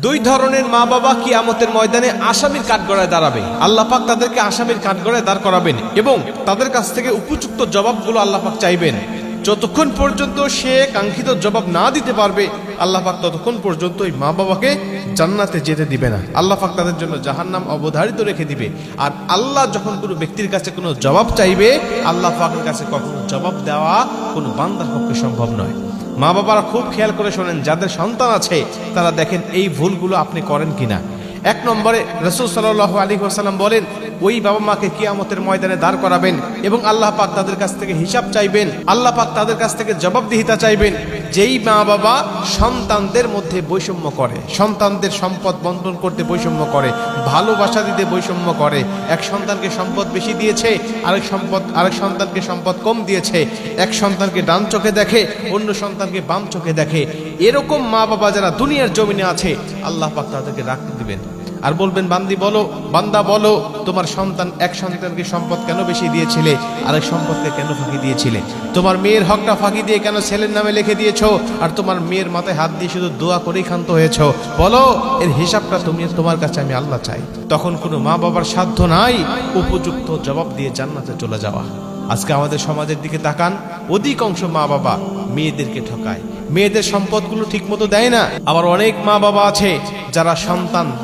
দুই ধরনের মা বাবা কিয়ামতের ময়দানে আসামির কাঠগড়ায় দাঁড়াবে। আল্লাহ পাক তাদেরকে আসামির কাঠগড়ায় দাঁড় করাবেন এবং তাদের কাছ থেকে উপযুক্ত জবাবগুলো আল্লাহ পাক চাইবেন। যতক্ষণ পর্যন্ত সে কাঙ্ক্ষিত জবাব না দিতে পারবে, আল্লাহ পাক ততক্ষণ পর্যন্ত ওই মা বাবাকে জান্নাতে যেতে দিবে না। আল্লাহ পাক তাদের জন্য জাহান্নাম অবধারিত রেখে দিবে। আর আল্লাহ যখন কোনো ব্যক্তির কাছে কোনো জবাব চাইবে, আল্লাহ পাকের কাছে কখনো জবাব দেওয়া কোনো বান্দার পক্ষে সম্ভব নয়। মা বাবারা খুব খেয়াল করে শোনেন, যাদের সন্তান আছে তারা দেখেন এই ভুলগুলো আপনি করেন কিনা। এক নম্বরে রাসূল সাল্লাল্লাহু আলাইহি ওয়াসাল্লাম বলেন, ওই বাবা মাকে কিয়ামতের ময়দানে দাঁড় করাবেন এবং আল্লাহ পাক তাদের কাছ থেকে হিসাব চাইবেন, আল্লাহ পাক তাদের কাছ থেকে জবাবদিহিতা চাইবেন। যেই মা বাবা সন্তানদের মধ্যে বৈষম্য করে, সন্তানদের সম্পদ বন্টন করতে বৈষম্য করে, ভালোবাসা দিতে বৈষম্য করে, এক সন্তানকে সম্পদ বেশি দিয়েছে, আরেক সন্তানকে সম্পদ কম দিয়েছে, এক সন্তানকে ডান চোখে দেখে, অন্য সন্তানকে বাম চোখে দেখে, এরকম মা বাবা যারা দুনিয়ার জমিনে আছে, আল্লাহ পাক তাদেরকে রাখতে দিবেন আর বলবেন, বান্দা বলো তোমার সন্তান এক সন্তানকে সম্পদ কেন বেশি দিয়েছিলে, আরেক সম্পদকে কেন ফাঁকি দিয়েছিলে? তোমার মেয়ের হকটা ফাঁকি দিয়ে কেন ছেলের নামে লিখে দিয়েছো, আর তোমার মেয়ের মাথায় হাত দিয়ে শুধু দোয়া করেই ক্ষান্ত হয়েছো? বলো, এর হিসাবটা তোমার কাছে আমি আল্লাহ চাই। তখন কোনো মা বাবার সাধ্য নাই উপযুক্ত জবাব দিয়ে জান্নাতে চলে যাওয়া। আজকে আমাদের সমাজের দিকে তাকান, অধিকাংশ মা বাবা মেয়েদেরকে ঠকায়, মেয়েদের সম্পদগুলো ঠিক মতো দেয় না। আবার অনেক মা বাবা আছে যারা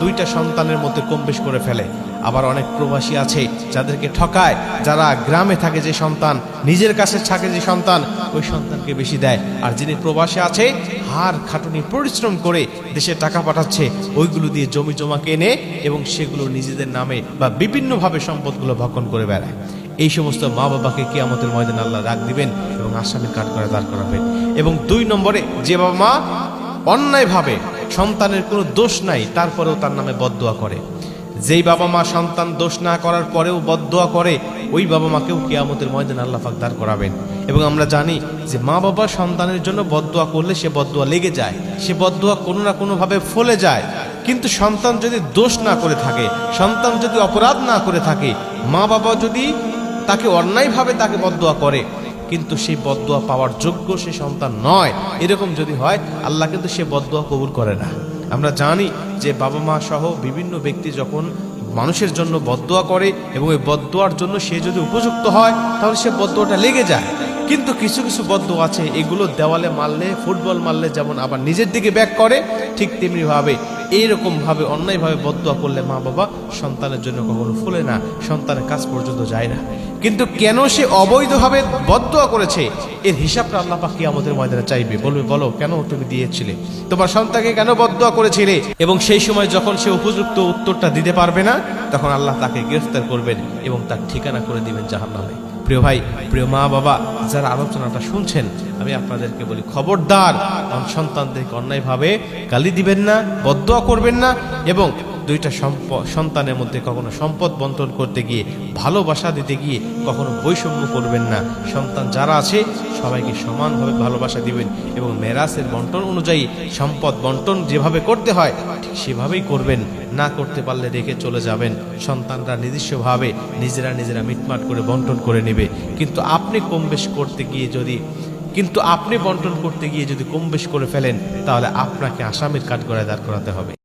দুইটা সন্তানের মধ্যে কম বেশ করে ফেলে। আবার অনেক প্রবাসী আছে যাদেরকে ঠকায়, যারা গ্রামে থাকে যে সন্তান, নিজের কাছে থাকে যে সন্তান, ওই সন্তানকে বেশি দেয়। আর যিনি প্রবাসে আছে হাড় খাটুনি পরিশ্রম করে দেশে টাকা পাঠাচ্ছে, ওইগুলো দিয়ে জমি জমা কেনে এবং সেগুলো নিজেদের নামে বা বিভিন্নভাবে সম্পদগুলো ভক্ষণ করে বেড়ায়। এই সমস্ত মা বাবাকে কিয়ামতের ময়দানে আল্লাহ রাগ দিবেন এবং আসামির কাঠগড়ায় দাঁড় করাবেন। এবং দুই নম্বরে, যে বাবা মা অন্যায়ভাবে, সন্তানের কোনো দোষ নাই তারপরেও তার নামে বদদোয়া করে, যেই বাবা মা সন্তান দোষ না করার পরেও বদদোয়া করে, ওই বাবা মাকেও কিয়ামতের ময়দানে আল্লাহ পাক দাঁড় করাবেন। এবং আমরা জানি যে মা বাবা সন্তানের জন্য বদদোয়া করলে সে বদদোয়া লেগে যায়, সে বদদোয়া কোনো না কোনোভাবে ফলে যায়। কিন্তু সন্তান যদি দোষ না করে থাকে, সন্তান যদি অপরাধ না করে থাকে, মা বাবা যদি তাকে অন্যায়ভাবে তাকে বদদোয়া করে, কিন্তু সেই বদদোয়া পাওয়ার যোগ্য সে সন্তান নয়, এরকম যদি হয়, আল্লাহ কিন্তু সে বদদোয়া কবুল করে না। আমরা জানি যে বাবা মা সহ বিভিন্ন ব্যক্তি যখন মানুষের জন্য বদদোয়া করে এবং এই বদদোয়ার জন্য সে যদি উপযুক্ত হয়, তাহলে সে বদদোয়াটা লেগে যায়। কিন্তু কিছু কিছু বদদোয়া আছে, এগুলো দেওয়ালে মারলে, ফুটবল মারলে যেমন আবার নিজের দিকে ব্যাক করে, ঠিক তেমনি ভাবে এইরকম ভাবে অন্যায়ভাবে বদদোয়া করলে মা বাবা সন্তানের জন্য কখনো ফুলে না, সন্তানের কাছ পর্যন্ত যায় না। কিন্তু কেন সে অবৈধভাবে বদদোয়া করেছে, এর হিসাবটা আল্লাহ পাক কিয়ামতের ময়দানে চাইবে। বলবে, বলো কেন তুমি দিয়েছিলে, তোমার সন্তানকে কেন বদদোয়া করেছিলে? এবং সেই সময় যখন সে উপযুক্ত উত্তরটা দিতে পারবে না, তখন আল্লাহ তাকে গ্রেফতার করবেন এবং তার ঠিকানা করে দিবেন জাহান্নামে। প্রিয় ভাই, প্রিয় মা বাবা যারা আলোচনাটা শুনছেন, আমি আপনাদেরকে বলি, খবরদার সন্তানদেরকে অন্যায়ভাবে গালি দিবেন না, বদদোয়া করবেন না, এবং দুইটা সন্তানের মধ্যে কখনো সম্পদ বন্টন করতে গিয়ে, ভালোবাসা দিতে গিয়ে কখনো বৈষম্য করবেন না। সন্তান যারা আছে সবাইকে সমানভাবে ভালোবাসা দিবেন এবং মেরাসের বন্টন অনুযায়ী সম্পদ বন্টন যেভাবে করতে হয় ঠিক সেভাবেই করবেন। না করতে পারলে রেখে চলে যাবেন, সন্তানরা নিজস্বভাবে নিজেরা মিটমাট করে বন্টন করে নেবে। কিন্তু আপনি কম বেশ করতে গিয়ে যদি কম বেশ করে ফেলেন, তাহলে আপনাকে আসামির কাঠগড়ায় দাঁড় করাতে হবে।